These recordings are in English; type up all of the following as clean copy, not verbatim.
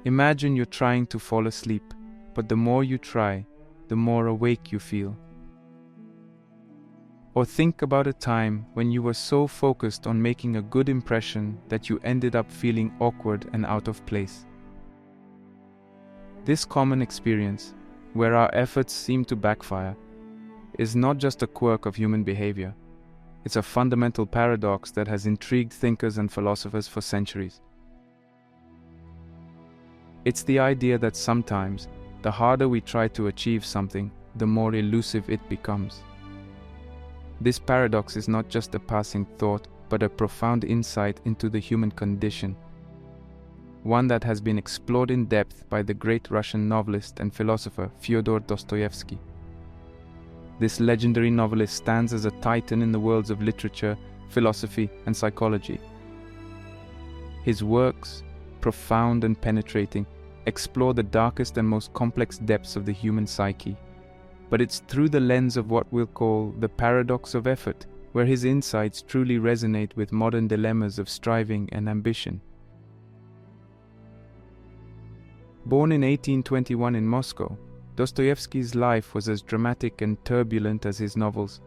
Imagine you're trying to fall asleep, but the more you try, the more awake you feel. Or think about a time when you were so focused on making a good impression that you ended up feeling awkward and out of place. This common experience, where our efforts seem to backfire, is not just a quirk of human behavior. It's a fundamental paradox that has intrigued thinkers and philosophers for centuries. It's the idea that sometimes, the harder we try to achieve something, the more elusive it becomes. This paradox is not just a passing thought, but a profound insight into the human condition, one that has been explored in depth by the great Russian novelist and philosopher Fyodor Dostoyevsky. This legendary novelist stands as a titan in the worlds of literature, philosophy, and psychology. His works, profound and penetrating, explore the darkest and most complex depths of the human psyche. But it's through the lens of what we'll call the paradox of effort, where his insights truly resonate with modern dilemmas of striving and ambition. Born in 1821 in Moscow, Dostoyevsky's life was as dramatic and turbulent as his novels.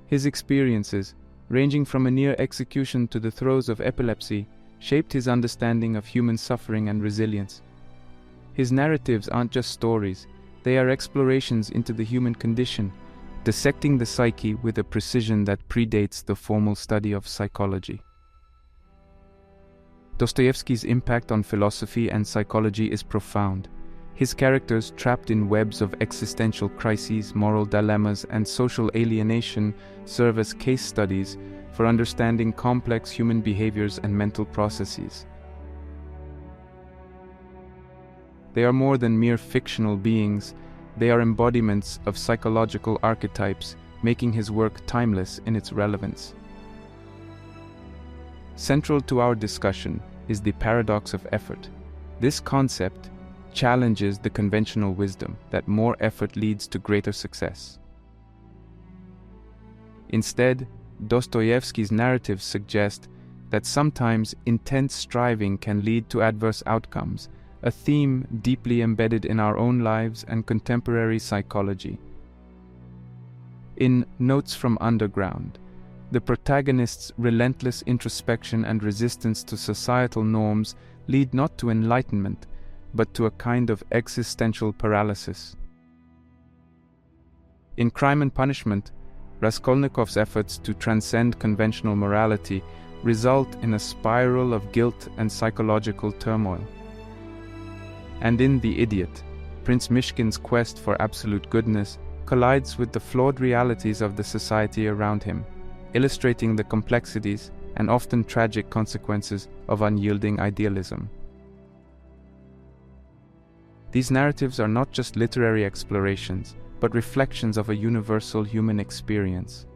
His experiences, ranging from a near execution to the throes of epilepsy, shaped his understanding of human suffering and resilience. His narratives aren't just stories, they are explorations into the human condition, dissecting the psyche with a precision that predates the formal study of psychology. Dostoyevsky's impact on philosophy and psychology is profound. His characters, trapped in webs of existential crises, moral dilemmas, and social alienation, serve as case studies for understanding complex human behaviors and mental processes. They are more than mere fictional beings, they are embodiments of psychological archetypes, making his work timeless in its relevance. Central to our discussion is the paradox of effort. This concept challenges the conventional wisdom that more effort leads to greater success. Instead, Dostoyevsky's narratives suggest that sometimes intense striving can lead to adverse outcomes, a theme deeply embedded in our own lives and contemporary psychology. In Notes from Underground, the protagonist's relentless introspection and resistance to societal norms lead not to enlightenment, but to a kind of existential paralysis. In Crime and Punishment, Raskolnikov's efforts to transcend conventional morality result in a spiral of guilt and psychological turmoil. And in The Idiot, Prince Mishkin's quest for absolute goodness collides with the flawed realities of the society around him, illustrating the complexities and often tragic consequences of unyielding idealism. These narratives are not just literary explorations, but reflections of a universal human experience.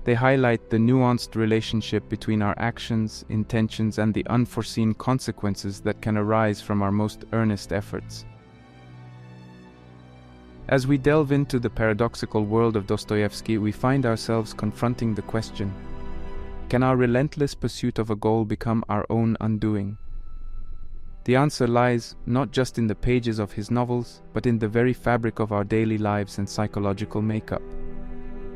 They highlight the nuanced relationship between our actions, intentions, and the unforeseen consequences that can arise from our most earnest efforts. As we delve into the paradoxical world of Dostoyevsky, we find ourselves confronting the question: can our relentless pursuit of a goal become our own undoing? The answer lies not just in the pages of his novels, but in the very fabric of our daily lives and psychological makeup.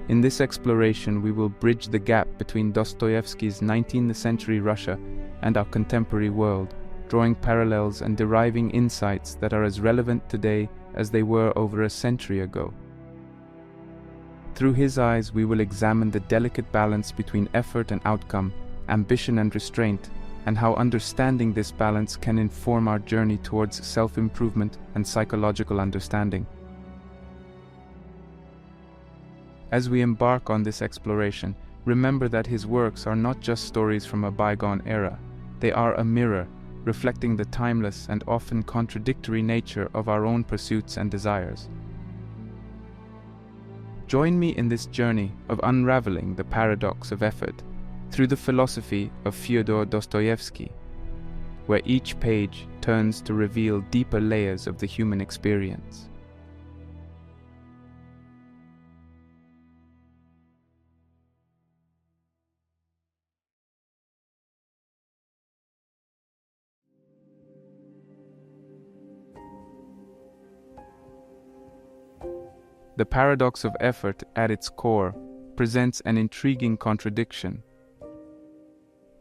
In this exploration, we will bridge the gap between Dostoyevsky's 19th century Russia and our contemporary world, drawing parallels and deriving insights that are as relevant today as they were over a century ago. Through his eyes, we will examine the delicate balance between effort and outcome, ambition and restraint, and how understanding this balance can inform our journey towards self-improvement and psychological understanding. As we embark on this exploration, remember that his works are not just stories from a bygone era. They are a mirror, reflecting the timeless and often contradictory nature of our own pursuits and desires. Join me in this journey of unraveling the paradox of effort through the philosophy of Fyodor Dostoyevsky, where each page turns to reveal deeper layers of the human experience. the paradox of effort, at its core, presents an intriguing contradiction.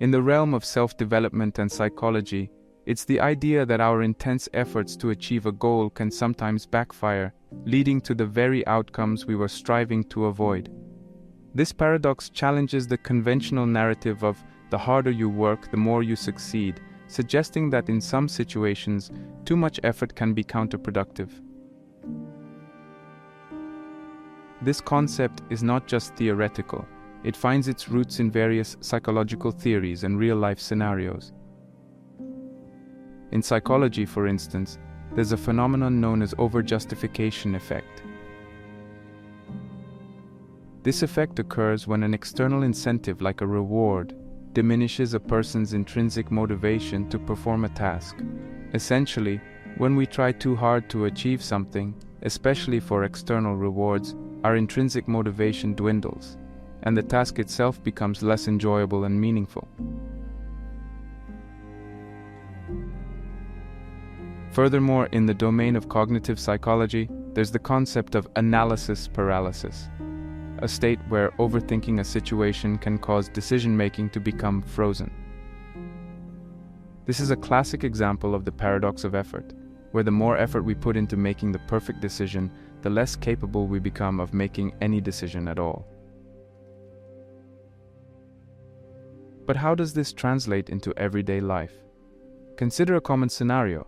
In the realm of self-development and psychology, it's the idea that our intense efforts to achieve a goal can sometimes backfire, leading to the very outcomes we were striving to avoid. This paradox challenges the conventional narrative of the harder you work, the more you succeed, suggesting that in some situations, too much effort can be counterproductive. This concept is not just theoretical. It finds its roots in various psychological theories and real-life scenarios. In psychology, for instance, there's a phenomenon known as overjustification effect. This effect occurs when an external incentive, like a reward, diminishes a person's intrinsic motivation to perform a task. Essentially, when we try too hard to achieve something, especially for external rewards, our intrinsic motivation dwindles, and the task itself becomes less enjoyable and meaningful. Furthermore, in the domain of cognitive psychology, there's the concept of analysis paralysis, a state where overthinking a situation can cause decision-making to become frozen. This is a classic example of the paradox of effort, where the more effort we put into making the perfect decision, the less capable we become of making any decision at all. But how does this translate into everyday life? Consider a common scenario.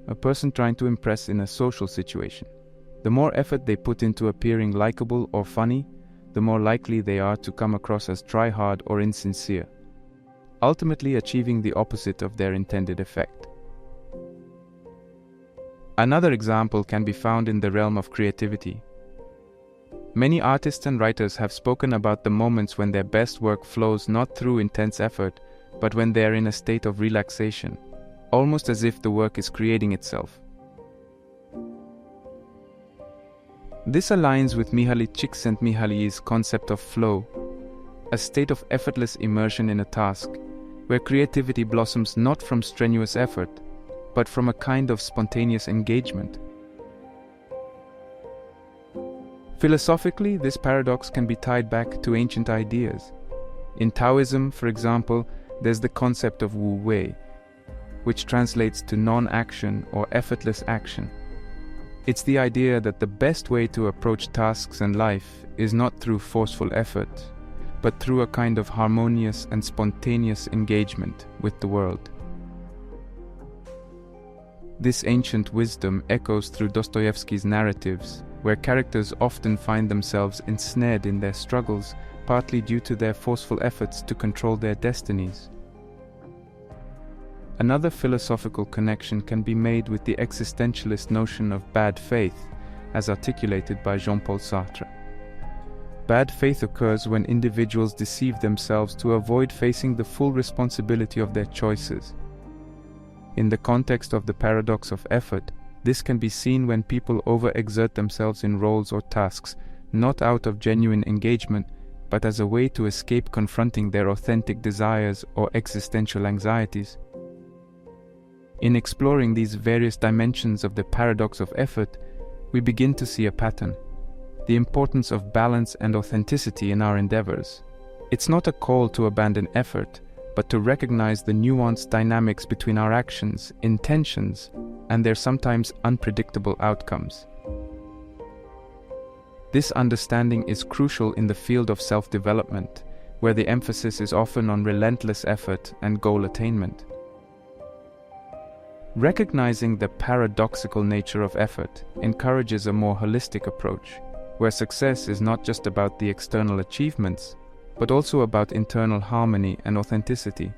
A person trying to impress in a social situation. The more effort they put into appearing likable or funny, the more likely they are to come across as try-hard or insincere, ultimately achieving the opposite of their intended effect. Another example can be found in the realm of creativity. Many artists and writers have spoken about the moments when their best work flows not through intense effort, but when they are in a state of relaxation, almost as if the work is creating itself. This aligns with Mihaly Csikszentmihalyi's concept of flow, a state of effortless immersion in a task, where creativity blossoms not from strenuous effort, but from a kind of spontaneous engagement. Philosophically, this paradox can be tied back to ancient ideas. In Taoism, for example, there's the concept of Wu Wei, which translates to non-action or effortless action. It's the idea that the best way to approach tasks and life is not through forceful effort, but through a kind of harmonious and spontaneous engagement with the world. This ancient wisdom echoes through Dostoyevsky's narratives, where characters often find themselves ensnared in their struggles, partly due to their forceful efforts to control their destinies. Another philosophical connection can be made with the existentialist notion of bad faith, as articulated by Jean-Paul Sartre. Bad faith occurs when individuals deceive themselves to avoid facing the full responsibility of their choices. In the context of the paradox of effort, this can be seen when people overexert themselves in roles or tasks, not out of genuine engagement, but as a way to escape confronting their authentic desires or existential anxieties. In exploring these various dimensions of the paradox of effort, we begin to see a pattern: the importance of balance and authenticity in our endeavors. It's not a call to abandon effort, but to recognize the nuanced dynamics between our actions, intentions, and their sometimes unpredictable outcomes. This understanding is crucial in the field of self-development, where the emphasis is often on relentless effort and goal attainment. Recognizing the paradoxical nature of effort encourages a more holistic approach, where success is not just about the external achievements, but also about internal harmony and authenticity.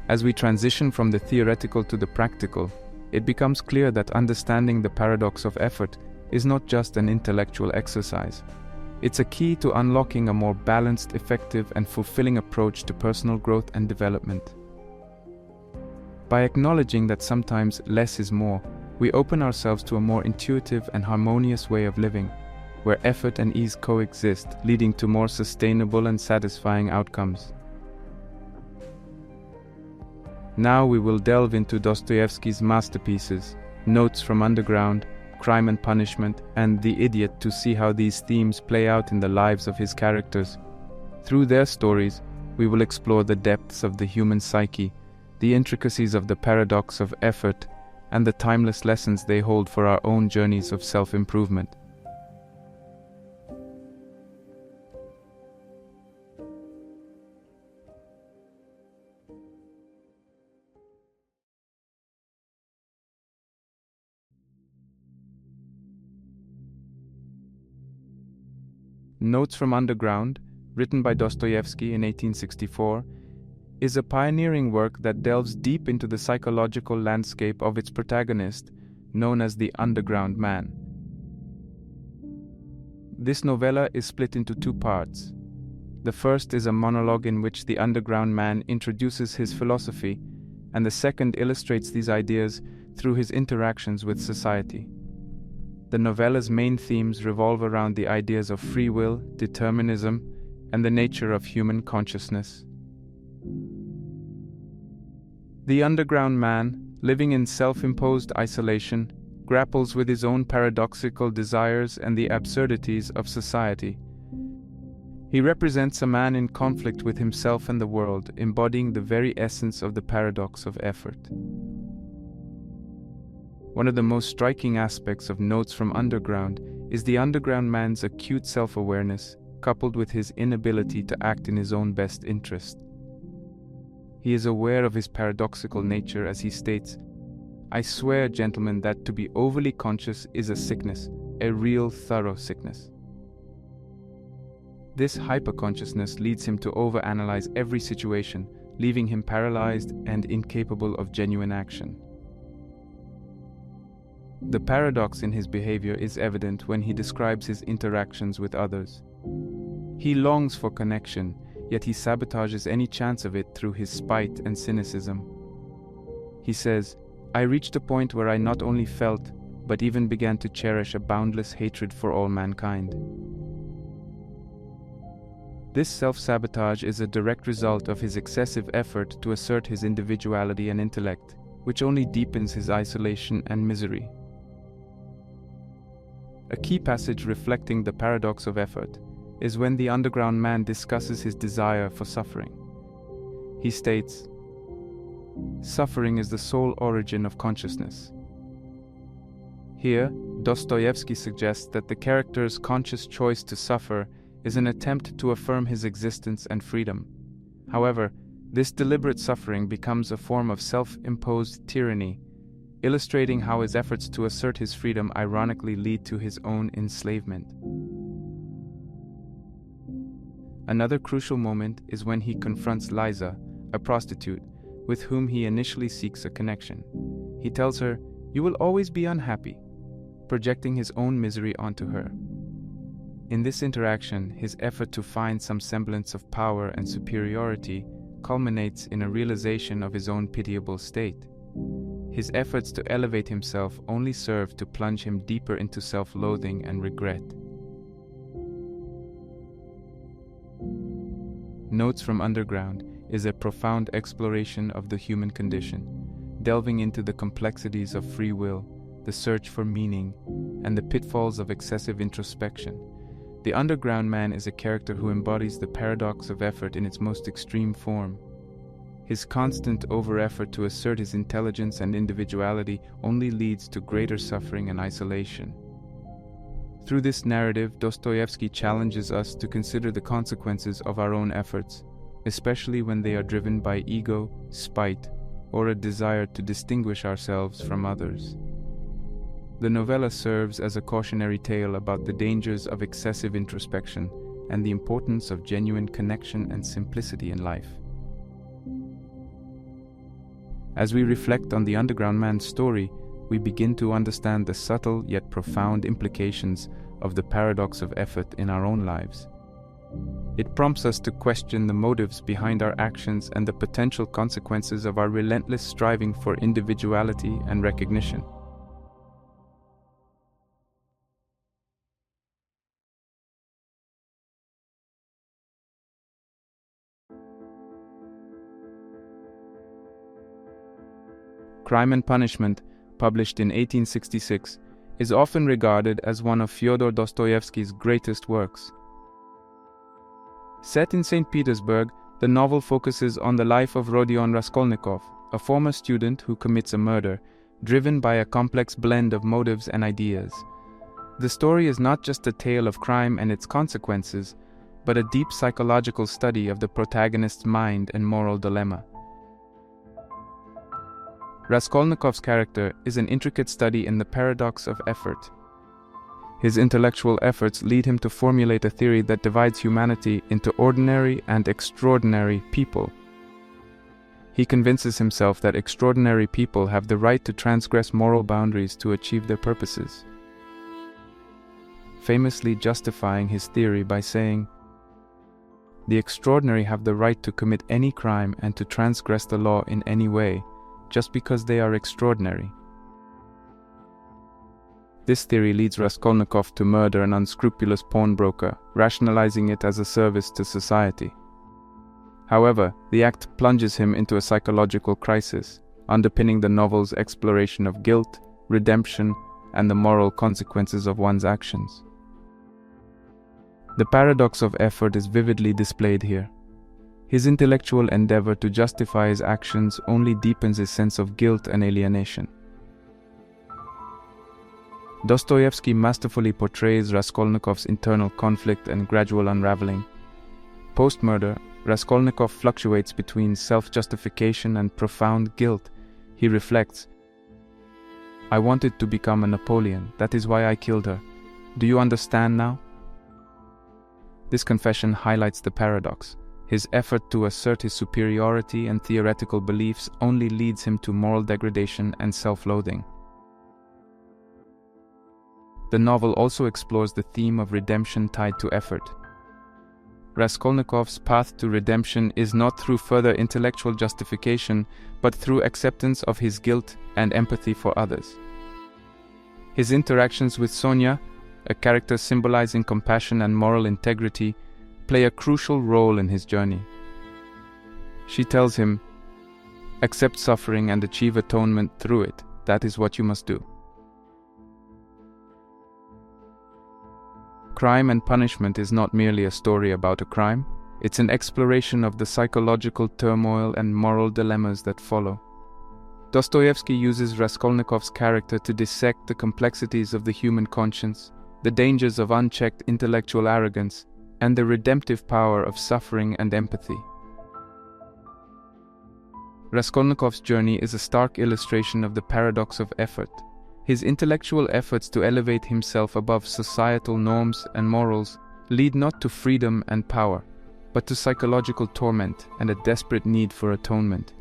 As we transition from the theoretical to the practical, it becomes clear that understanding the paradox of effort is not just an intellectual exercise. It's a key to unlocking a more balanced, effective, and fulfilling approach to personal growth and development. By acknowledging that sometimes less is more, we open ourselves to a more intuitive and harmonious way of living, where effort and ease coexist, leading to more sustainable and satisfying outcomes. Now we will delve into Dostoyevsky's masterpieces, Notes from Underground, Crime and Punishment, and The Idiot to see how these themes play out in the lives of his characters. Through their stories, we will explore the depths of the human psyche, the intricacies of the paradox of effort, and the timeless lessons they hold for our own journeys of self-improvement. Notes from Underground, written by Dostoyevsky in 1864, is a pioneering work that delves deep into the psychological landscape of its protagonist, known as the underground man. This novella is split into two parts. The first is a monologue in which the underground man introduces his philosophy, and the second illustrates these ideas through his interactions with society. The novella's main themes revolve around the ideas of free will, determinism, and the nature of human consciousness. The underground man, living in self-imposed isolation, grapples with his own paradoxical desires and the absurdities of society. He represents a man in conflict with himself and the world, embodying the very essence of the paradox of effort. One of the most striking aspects of Notes from Underground is the underground man's acute self-awareness, coupled with his inability to act in his own best interest. He is aware of his paradoxical nature as he states, "I swear, gentlemen, that to be overly conscious is a sickness, a real thorough sickness." This hyperconsciousness leads him to overanalyze every situation, leaving him paralyzed and incapable of genuine action. The paradox in his behavior is evident when he describes his interactions with others. He longs for connection, yet he sabotages any chance of it through his spite and cynicism. He says, "I reached a point where I not only felt, but even began to cherish a boundless hatred for all mankind." This self-sabotage is a direct result of his excessive effort to assert his individuality and intellect, which only deepens his isolation and misery. A key passage reflecting the paradox of effort is when the underground man discusses his desire for suffering. He states, "Suffering is the sole origin of consciousness." Here, Dostoyevsky suggests that the character's conscious choice to suffer is an attempt to affirm his existence and freedom. However, this deliberate suffering becomes a form of self-imposed tyranny, illustrating how his efforts to assert his freedom ironically lead to his own enslavement. Another crucial moment is when he confronts Liza, a prostitute, with whom he initially seeks a connection. He tells her, "You will always be unhappy," projecting his own misery onto her. In this interaction, his effort to find some semblance of power and superiority culminates in a realization of his own pitiable state. His efforts to elevate himself only serve to plunge him deeper into self-loathing and regret. Notes from Underground is a profound exploration of the human condition, delving into the complexities of free will, the search for meaning, and the pitfalls of excessive introspection. The underground man is a character who embodies the paradox of effort in its most extreme form. His constant over-effort to assert his intelligence and individuality only leads to greater suffering and isolation. Through this narrative, Dostoyevsky challenges us to consider the consequences of our own efforts, especially when they are driven by ego, spite, or a desire to distinguish ourselves from others. The novella serves as a cautionary tale about the dangers of excessive introspection and the importance of genuine connection and simplicity in life. As we reflect on the underground man's story, we begin to understand the subtle yet profound implications of the paradox of effort in our own lives. It prompts us to question the motives behind our actions and the potential consequences of our relentless striving for individuality and recognition. Crime and Punishment, published in 1866, is often regarded as one of Fyodor Dostoyevsky's greatest works. Set in St. Petersburg, the novel focuses on the life of Rodion Raskolnikov, a former student who commits a murder, driven by a complex blend of motives and ideas. The story is not just a tale of crime and its consequences, but a deep psychological study of the protagonist's mind and moral dilemma. Raskolnikov's character is an intricate study in the paradox of effort. His intellectual efforts lead him to formulate a theory that divides humanity into ordinary and extraordinary people. He convinces himself that extraordinary people have the right to transgress moral boundaries to achieve their purposes, famously justifying his theory by saying, "The extraordinary have the right to commit any crime and to transgress the law in any way, just because they are extraordinary." This theory leads Raskolnikov to murder an unscrupulous pawnbroker, rationalizing it as a service to society. However, the act plunges him into a psychological crisis, underpinning the novel's exploration of guilt, redemption, and the moral consequences of one's actions. The paradox of effort is vividly displayed here. His intellectual endeavor to justify his actions only deepens his sense of guilt and alienation. Dostoyevsky masterfully portrays Raskolnikov's internal conflict and gradual unraveling. Post-murder, Raskolnikov fluctuates between self-justification and profound guilt. He reflects, "I wanted to become a Napoleon, that is why I killed her. Do you understand now?" This confession highlights the paradox. His effort to assert his superiority and theoretical beliefs only leads him to moral degradation and self-loathing. The novel also explores the theme of redemption tied to effort. Raskolnikov's path to redemption is not through further intellectual justification, but through acceptance of his guilt and empathy for others. His interactions with Sonia, a character symbolizing compassion and moral integrity, play a crucial role in his journey. She tells him, "Accept suffering and achieve atonement through it. That is what you must do." Crime and Punishment is not merely a story about a crime, it's an exploration of the psychological turmoil and moral dilemmas that follow. Dostoyevsky uses Raskolnikov's character to dissect the complexities of the human conscience, the dangers of unchecked intellectual arrogance, and the redemptive power of suffering and empathy. Raskolnikov's journey is a stark illustration of the paradox of effort. His intellectual efforts to elevate himself above societal norms and morals lead not to freedom and power, but to psychological torment and a desperate need for atonement.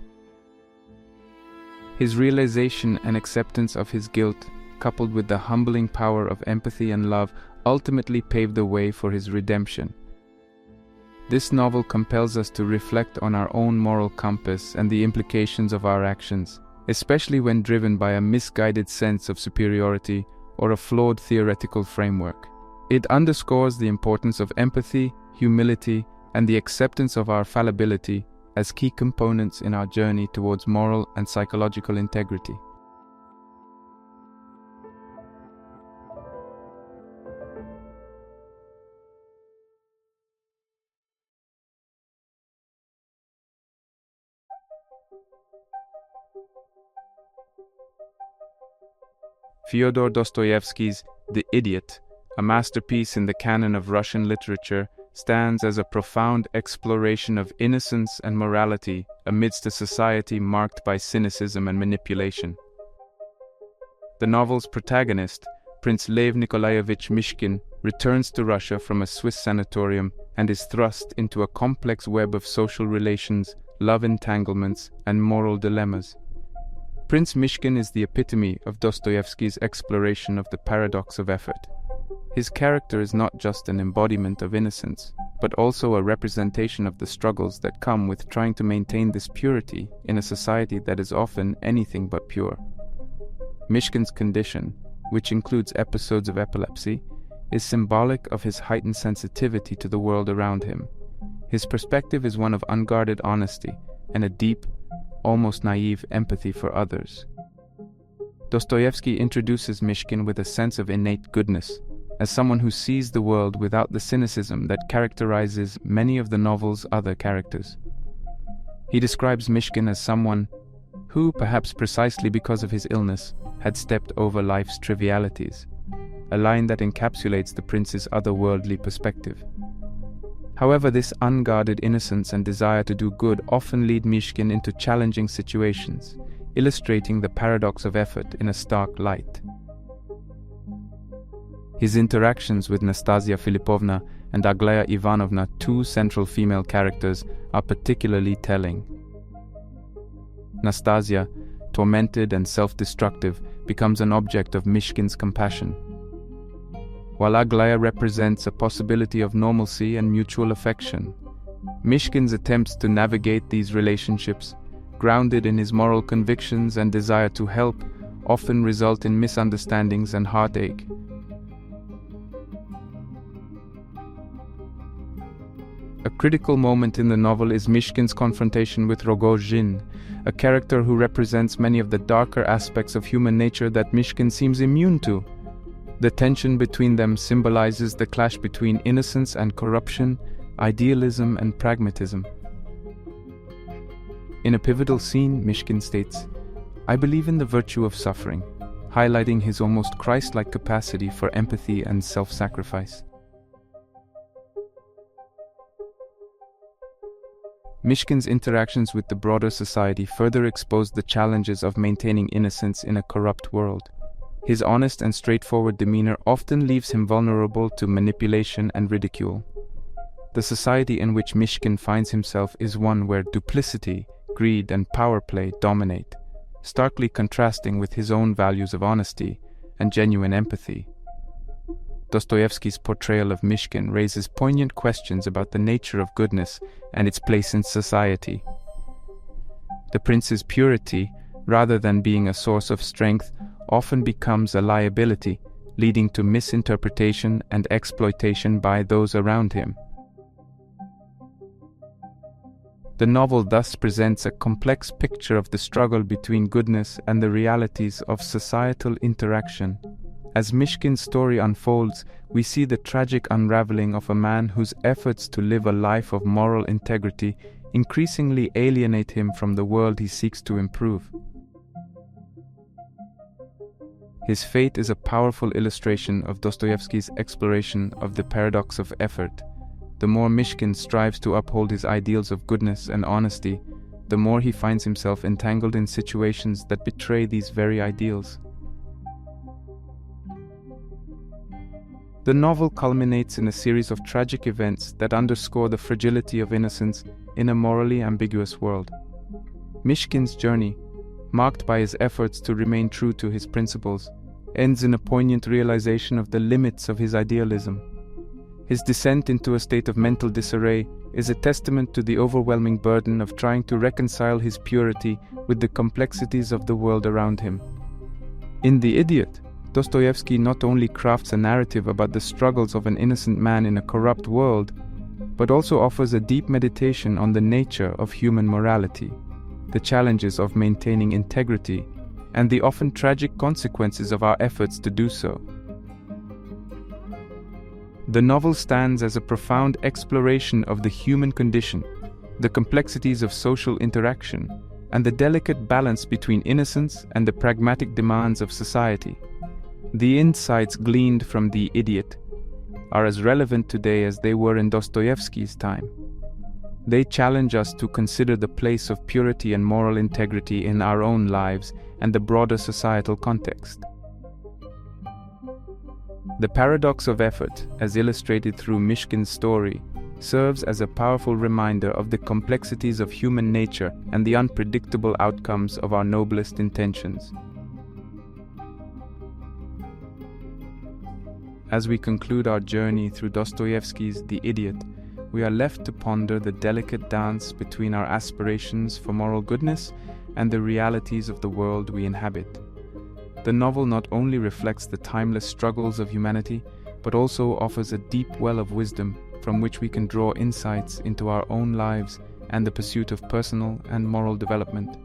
His realization and acceptance of his guilt, coupled with the humbling power of empathy and love, ultimately paved the way for his redemption. This novel compels us to reflect on our own moral compass and the implications of our actions, especially when driven by a misguided sense of superiority or a flawed theoretical framework. It underscores the importance of empathy, humility, and the acceptance of our fallibility as key components in our journey towards moral and psychological integrity. Fyodor Dostoyevsky's The Idiot, a masterpiece in the canon of Russian literature, stands as a profound exploration of innocence and morality amidst a society marked by cynicism and manipulation. The novel's protagonist, Prince Lev Nikolaevich Mishkin, returns to Russia from a Swiss sanatorium and is thrust into a complex web of social relations, love entanglements, and moral dilemmas. Prince Mishkin is the epitome of Dostoyevsky's exploration of the paradox of effort. His character is not just an embodiment of innocence, but also a representation of the struggles that come with trying to maintain this purity in a society that is often anything but pure. Mishkin's condition, which includes episodes of epilepsy, is symbolic of his heightened sensitivity to the world around him. His perspective is one of unguarded honesty and a deep, almost naive empathy for others. Dostoyevsky introduces Mishkin with a sense of innate goodness, as someone who sees the world without the cynicism that characterizes many of the novel's other characters. He describes Mishkin as someone who, perhaps precisely because of his illness, had stepped over life's trivialities, a line that encapsulates the prince's otherworldly perspective. However, this unguarded innocence and desire to do good often lead Mishkin into challenging situations, illustrating the paradox of effort in a stark light. His interactions with Nastasia Filipovna and Aglaya Ivanovna, two central female characters, are particularly telling. Nastasia, tormented and self-destructive, becomes an object of Mishkin's compassion, while Aglaya represents a possibility of normalcy and mutual affection. Mishkin's attempts to navigate these relationships, grounded in his moral convictions and desire to help, often result in misunderstandings and heartache. A critical moment in the novel is Mishkin's confrontation with Rogojin, a character who represents many of the darker aspects of human nature that Mishkin seems immune to. The tension between them symbolizes the clash between innocence and corruption, idealism and pragmatism. In a pivotal scene, Mishkin states, "I believe in the virtue of suffering," highlighting his almost Christ-like capacity for empathy and self-sacrifice. Mishkin's interactions with the broader society further expose the challenges of maintaining innocence in a corrupt world. His honest and straightforward demeanor often leaves him vulnerable to manipulation and ridicule. The society in which Mishkin finds himself is one where duplicity, greed, and power play dominate, starkly contrasting with his own values of honesty and genuine empathy. Dostoyevsky's portrayal of Mishkin raises poignant questions about the nature of goodness and its place in society. The prince's purity, rather than being a source of strength, often becomes a liability, leading to misinterpretation and exploitation by those around him. The novel thus presents a complex picture of the struggle between goodness and the realities of societal interaction. As Mishkin's story unfolds, we see the tragic unraveling of a man whose efforts to live a life of moral integrity increasingly alienate him from the world he seeks to improve. His fate is a powerful illustration of Dostoyevsky's exploration of the paradox of effort. The more Mishkin strives to uphold his ideals of goodness and honesty, the more he finds himself entangled in situations that betray these very ideals. The novel culminates in a series of tragic events that underscore the fragility of innocence in a morally ambiguous world. Mishkin's journey, marked by his efforts to remain true to his principles, ends in a poignant realization of the limits of his idealism. His descent into a state of mental disarray is a testament to the overwhelming burden of trying to reconcile his purity with the complexities of the world around him. In The Idiot, Dostoyevsky not only crafts a narrative about the struggles of an innocent man in a corrupt world, but also offers a deep meditation on the nature of human morality, the challenges of maintaining integrity, and the often tragic consequences of our efforts to do so. The novel stands as a profound exploration of the human condition, the complexities of social interaction, and the delicate balance between innocence and the pragmatic demands of society. The insights gleaned from The Idiot are as relevant today as they were in Dostoyevsky's time. They challenge us to consider the place of purity and moral integrity in our own lives and the broader societal context. The paradox of effort, as illustrated through Mishkin's story, serves as a powerful reminder of the complexities of human nature and the unpredictable outcomes of our noblest intentions. As we conclude our journey through Dostoyevsky's The Idiot, we are left to ponder the delicate dance between our aspirations for moral goodness and the realities of the world we inhabit. The novel not only reflects the timeless struggles of humanity, but also offers a deep well of wisdom from which we can draw insights into our own lives and the pursuit of personal and moral development.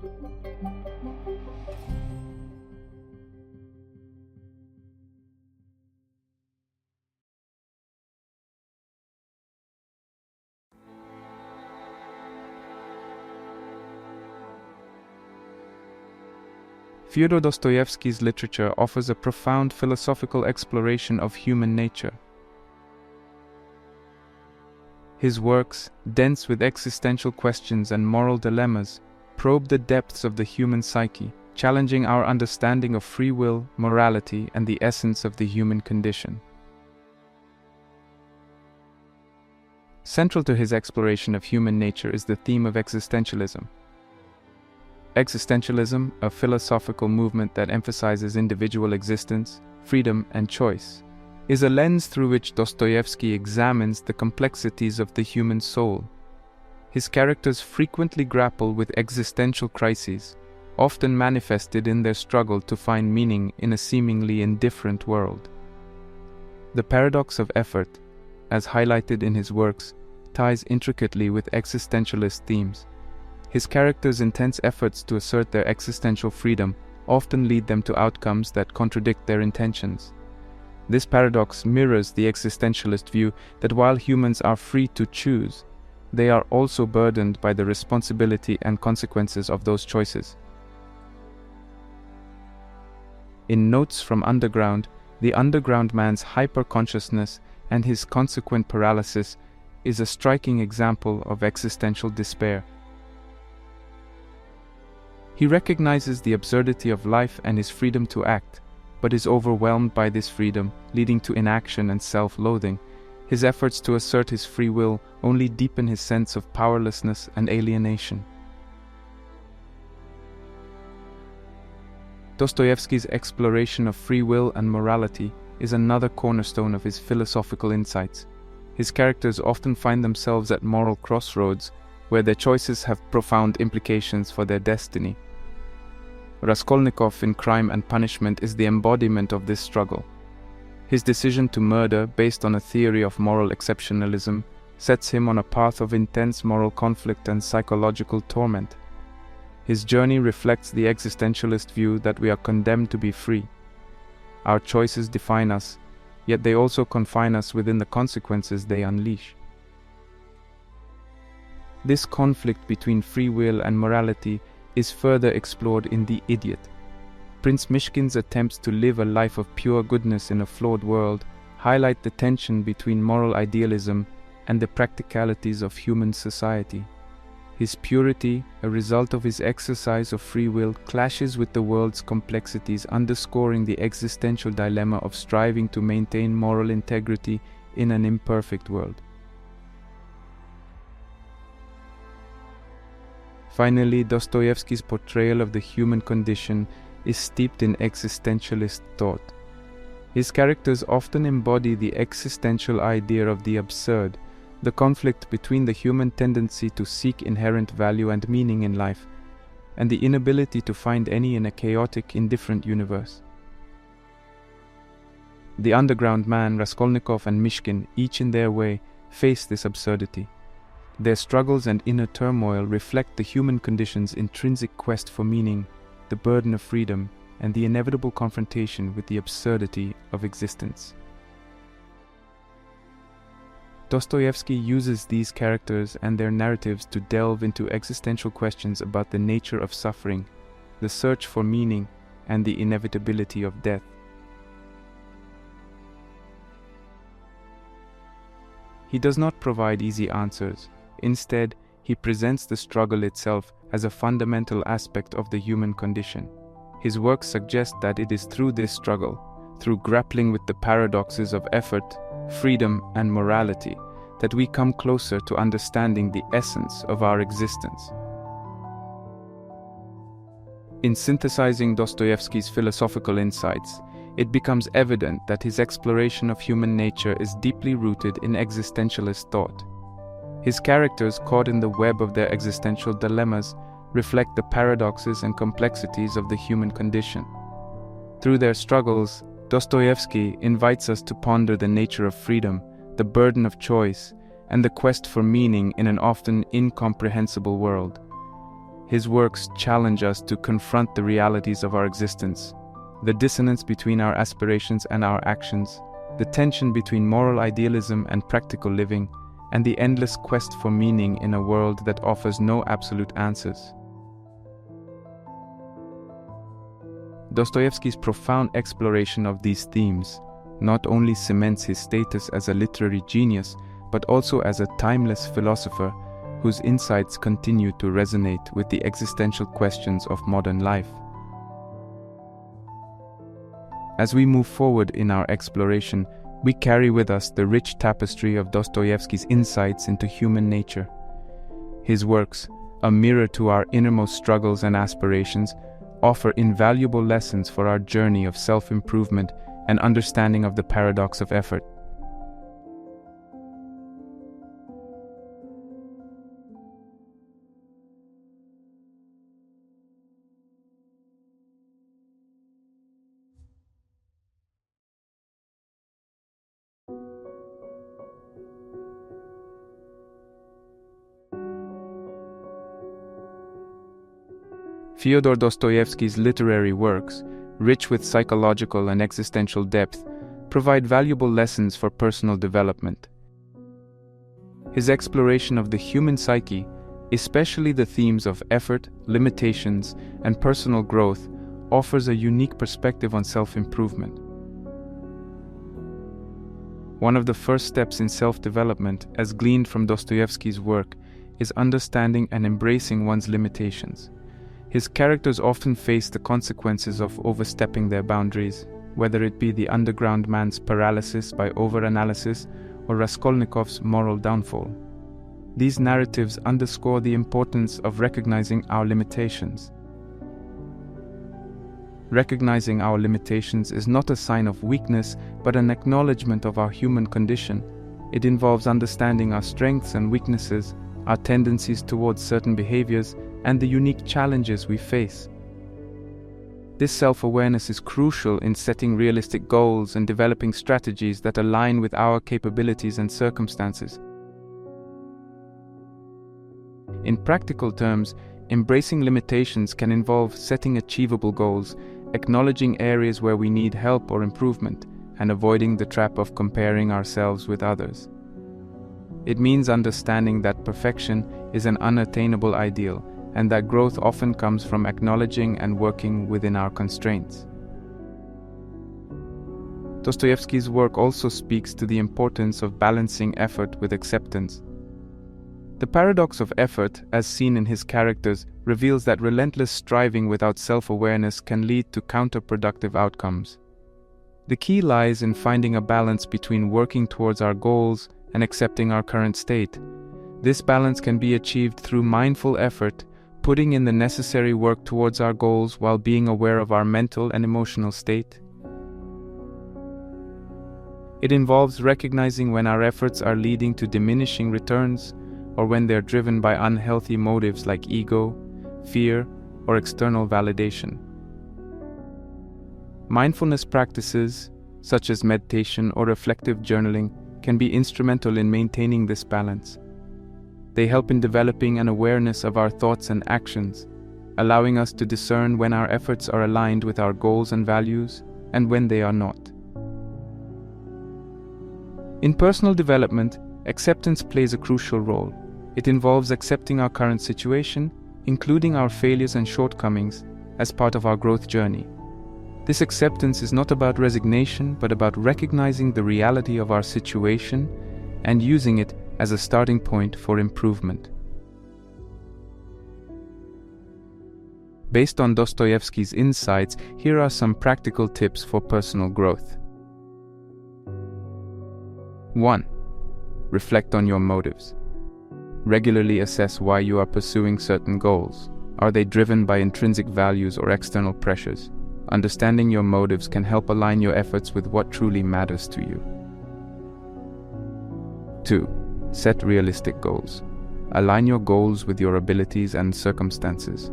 Fyodor Dostoyevsky's literature offers a profound philosophical exploration of human nature. His works, dense with existential questions and moral dilemmas, probe the depths of the human psyche, challenging our understanding of free will, morality, and the essence of the human condition. Central to his exploration of human nature is the theme of existentialism. Existentialism, a philosophical movement that emphasizes individual existence, freedom, and choice, is a lens through which Dostoyevsky examines the complexities of the human soul. His characters frequently grapple with existential crises, often manifested in their struggle to find meaning in a seemingly indifferent world. The paradox of effort, as highlighted in his works, ties intricately with existentialist themes. His characters' intense efforts to assert their existential freedom often lead them to outcomes that contradict their intentions. This paradox mirrors the existentialist view that while humans are free to choose, they are also burdened by the responsibility and consequences of those choices. In Notes from Underground, the underground man's hyper-consciousness and his consequent paralysis is a striking example of existential despair. He recognizes the absurdity of life and his freedom to act, but is overwhelmed by this freedom, leading to inaction and self-loathing. His efforts to assert his free will only deepen his sense of powerlessness and alienation. Dostoyevsky's exploration of free will and morality is another cornerstone of his philosophical insights. His characters often find themselves at moral crossroads, where their choices have profound implications for their destiny. Raskolnikov in Crime and Punishment is the embodiment of this struggle. His decision to murder, based on a theory of moral exceptionalism, sets him on a path of intense moral conflict and psychological torment. His journey reflects the existentialist view that we are condemned to be free. Our choices define us, yet they also confine us within the consequences they unleash. This conflict between free will and morality is further explored in The Idiot. Prince Mishkin's attempts to live a life of pure goodness in a flawed world highlight the tension between moral idealism and the practicalities of human society. His purity, a result of his exercise of free will, clashes with the world's complexities, underscoring the existential dilemma of striving to maintain moral integrity in an imperfect world. Finally, Dostoyevsky's portrayal of the human condition is steeped in existentialist thought. His characters often embody the existential idea of the absurd, the conflict between the human tendency to seek inherent value and meaning in life, and the inability to find any in a chaotic, indifferent universe. The underground man, Raskolnikov, and Mishkin, each in their way, face this absurdity. Their struggles and inner turmoil reflect the human condition's intrinsic quest for meaning, the burden of freedom, and the inevitable confrontation with the absurdity of existence. Dostoyevsky uses these characters and their narratives to delve into existential questions about the nature of suffering, the search for meaning, and the inevitability of death. He does not provide easy answers. Instead, he presents the struggle itself as a fundamental aspect of the human condition. His works suggest that it is through this struggle, through grappling with the paradoxes of effort, freedom, and morality, that we come closer to understanding the essence of our existence. In synthesizing Dostoyevsky's philosophical insights, it becomes evident that his exploration of human nature is deeply rooted in existentialist thought. His characters, caught in the web of their existential dilemmas, reflect the paradoxes and complexities of the human condition. Through their struggles, Dostoyevsky invites us to ponder the nature of freedom, the burden of choice, and the quest for meaning in an often incomprehensible world. His works challenge us to confront the realities of our existence, the dissonance between our aspirations and our actions, the tension between moral idealism and practical living, and the endless quest for meaning in a world that offers no absolute answers. Dostoyevsky's profound exploration of these themes not only cements his status as a literary genius, but also as a timeless philosopher whose insights continue to resonate with the existential questions of modern life. As we move forward in our exploration, we carry with us the rich tapestry of Dostoyevsky's insights into human nature. His works, a mirror to our innermost struggles and aspirations, offer invaluable lessons for our journey of self-improvement and understanding of the paradox of effort. Fyodor Dostoyevsky's literary works, rich with psychological and existential depth, provide valuable lessons for personal development. His exploration of the human psyche, especially the themes of effort, limitations, and personal growth, offers a unique perspective on self-improvement. One of the first steps in self-development, as gleaned from Dostoyevsky's work, is understanding and embracing one's limitations. His characters often face the consequences of overstepping their boundaries, whether it be the underground man's paralysis by overanalysis or Raskolnikov's moral downfall. These narratives underscore the importance of recognizing our limitations. Recognizing our limitations is not a sign of weakness, but an acknowledgement of our human condition. It involves understanding our strengths and weaknesses, our tendencies towards certain behaviors, and the unique challenges we face. This self-awareness is crucial in setting realistic goals and developing strategies that align with our capabilities and circumstances. In practical terms, embracing limitations can involve setting achievable goals, acknowledging areas where we need help or improvement, and avoiding the trap of comparing ourselves with others. It means understanding that perfection is an unattainable ideal, and that growth often comes from acknowledging and working within our constraints. Dostoyevsky's work also speaks to the importance of balancing effort with acceptance. The paradox of effort, as seen in his characters, reveals that relentless striving without self-awareness can lead to counterproductive outcomes. The key lies in finding a balance between working towards our goals and accepting our current state. This balance can be achieved through mindful effort, putting in the necessary work towards our goals while being aware of our mental and emotional state. It involves recognizing when our efforts are leading to diminishing returns, or when they're driven by unhealthy motives like ego, fear, or external validation. Mindfulness practices, such as meditation or reflective journaling, can be instrumental in maintaining this balance. They help in developing an awareness of our thoughts and actions, allowing us to discern when our efforts are aligned with our goals and values, and when they are not. In personal development, acceptance plays a crucial role. It involves accepting our current situation, including our failures and shortcomings, as part of our growth journey. This acceptance is not about resignation, but about recognizing the reality of our situation and using it as a starting point for improvement. Based on Dostoyevsky's insights, here are some practical tips for personal growth. 1. Reflect on your motives. Regularly assess why you are pursuing certain goals. Are they driven by intrinsic values or external pressures? Understanding your motives can help align your efforts with what truly matters to you. 2. Set realistic goals. Align your goals with your abilities and circumstances.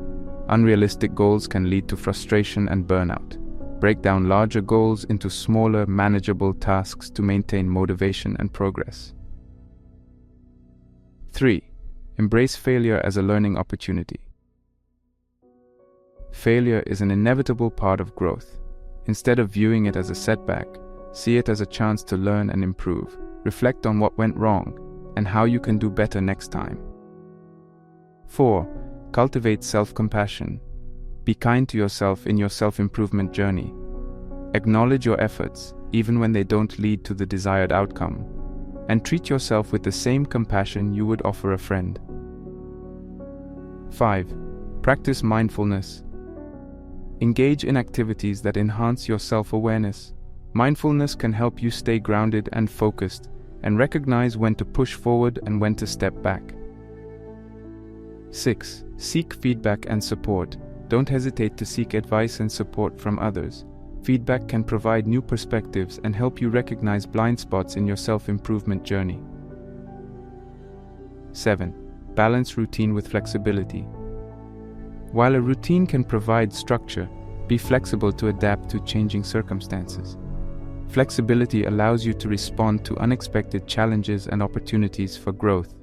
Unrealistic goals can lead to frustration and burnout. Break down larger goals into smaller, manageable tasks to maintain motivation and progress. 3. Embrace failure as a learning opportunity. Failure is an inevitable part of growth. Instead of viewing it as a setback, see it as a chance to learn and improve. Reflect on what went wrong and how you can do better next time. 4. Cultivate self-compassion. Be kind to yourself in your self-improvement journey. Acknowledge your efforts, even when they don't lead to the desired outcome, and treat yourself with the same compassion you would offer a friend. 5. Practice mindfulness. Engage in activities that enhance your self-awareness. Mindfulness can help you stay grounded and focused, and recognize when to push forward and when to step back. 6. Seek feedback and support. Don't hesitate to seek advice and support from others. Feedback can provide new perspectives and help you recognize blind spots in your self-improvement journey. 7. Balance routine with flexibility. While a routine can provide structure, be flexible to adapt to changing circumstances. Flexibility allows you to respond to unexpected challenges and opportunities for growth.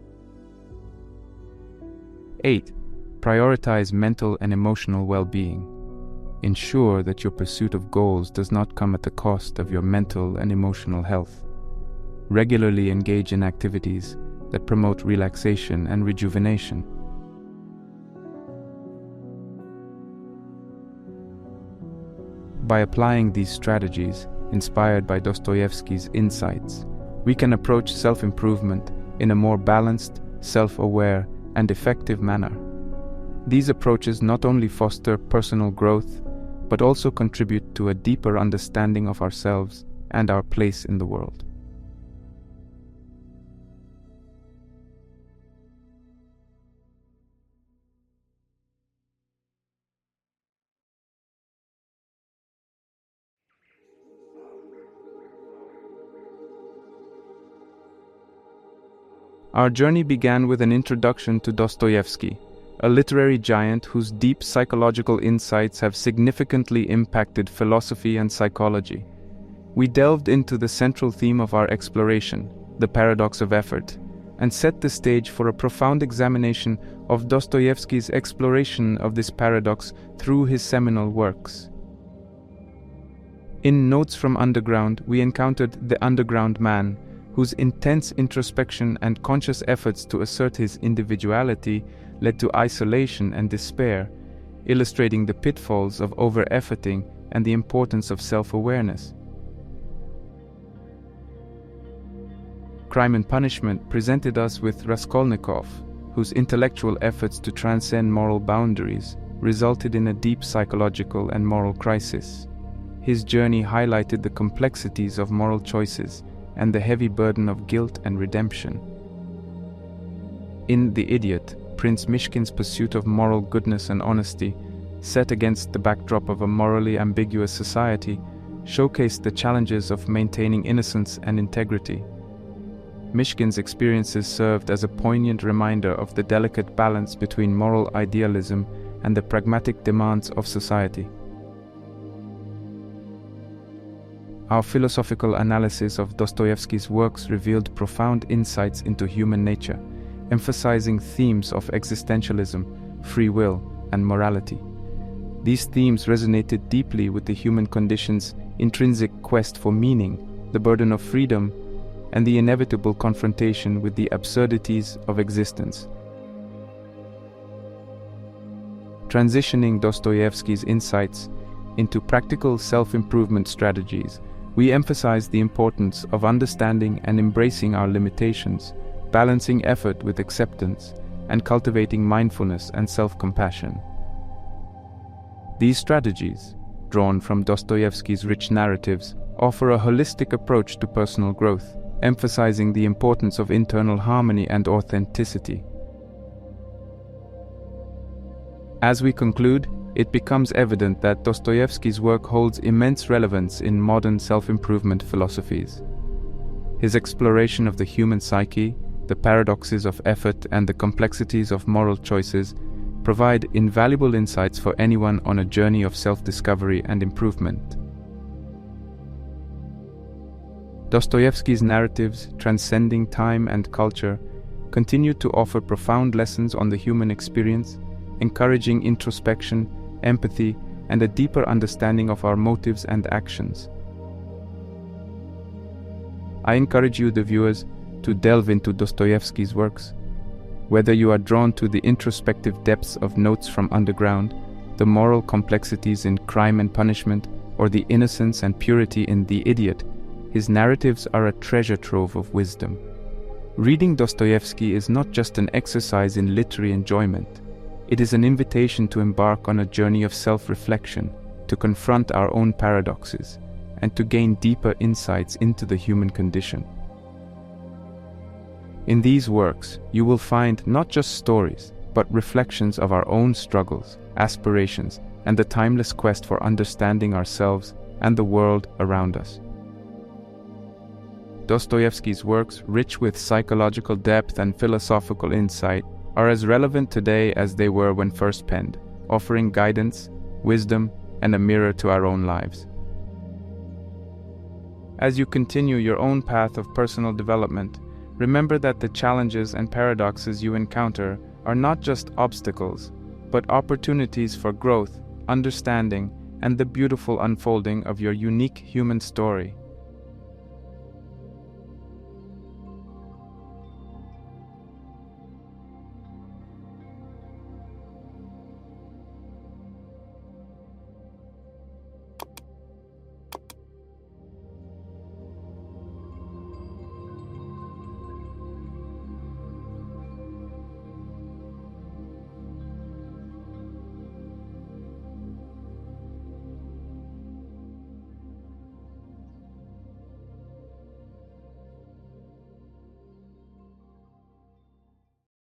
8. Prioritize mental and emotional well-being. Ensure that your pursuit of goals does not come at the cost of your mental and emotional health. Regularly engage in activities that promote relaxation and rejuvenation. By applying these strategies, inspired by Dostoyevsky's insights, we can approach self-improvement in a more balanced, self-aware, and effective manner. These approaches not only foster personal growth, but also contribute to a deeper understanding of ourselves and our place in the world. Our journey began with an introduction to Dostoyevsky, a literary giant whose deep psychological insights have significantly impacted philosophy and psychology. We delved into the central theme of our exploration, the paradox of effort, and set the stage for a profound examination of Dostoyevsky's exploration of this paradox through his seminal works. In Notes from Underground, we encountered the underground man, whose intense introspection and conscious efforts to assert his individuality led to isolation and despair, illustrating the pitfalls of over-efforting and the importance of self-awareness. Crime and Punishment presented us with Raskolnikov, whose intellectual efforts to transcend moral boundaries resulted in a deep psychological and moral crisis. His journey highlighted the complexities of moral choices and the heavy burden of guilt and redemption. In The Idiot, Prince Mishkin's pursuit of moral goodness and honesty, set against the backdrop of a morally ambiguous society, showcased the challenges of maintaining innocence and integrity. Mishkin's experiences served as a poignant reminder of the delicate balance between moral idealism and the pragmatic demands of society. Our philosophical analysis of Dostoyevsky's works revealed profound insights into human nature, emphasizing themes of existentialism, free will, and morality. These themes resonated deeply with the human condition's intrinsic quest for meaning, the burden of freedom, and the inevitable confrontation with the absurdities of existence. Transitioning Dostoyevsky's insights into practical self-improvement strategies, we emphasize the importance of understanding and embracing our limitations, balancing effort with acceptance, and cultivating mindfulness and self-compassion. These strategies, drawn from Dostoyevsky's rich narratives, offer a holistic approach to personal growth, emphasizing the importance of internal harmony and authenticity. As we conclude, it becomes evident that Dostoyevsky's work holds immense relevance in modern self-improvement philosophies. His exploration of the human psyche, the paradoxes of effort, and the complexities of moral choices provide invaluable insights for anyone on a journey of self-discovery and improvement. Dostoyevsky's narratives, transcending time and culture, continue to offer profound lessons on the human experience, encouraging introspection, empathy, and a deeper understanding of our motives and actions. I encourage you, the viewers, to delve into Dostoyevsky's works. Whether you are drawn to the introspective depths of Notes from Underground the moral complexities in Crime and Punishment, or the innocence and purity in The Idiot, his narratives are a treasure trove of wisdom. Reading Dostoyevsky is not just an exercise in literary enjoyment. It is an invitation to embark on a journey of self-reflection, to confront our own paradoxes, and to gain deeper insights into the human condition. In these works, you will find not just stories, but reflections of our own struggles, aspirations, and the timeless quest for understanding ourselves and the world around us. Dostoyevsky's works, rich with psychological depth and philosophical insight, are as relevant today as they were when first penned, offering guidance, wisdom, and a mirror to our own lives. As you continue your own path of personal development, remember that the challenges and paradoxes you encounter are not just obstacles, but opportunities for growth, understanding, and the beautiful unfolding of your unique human story.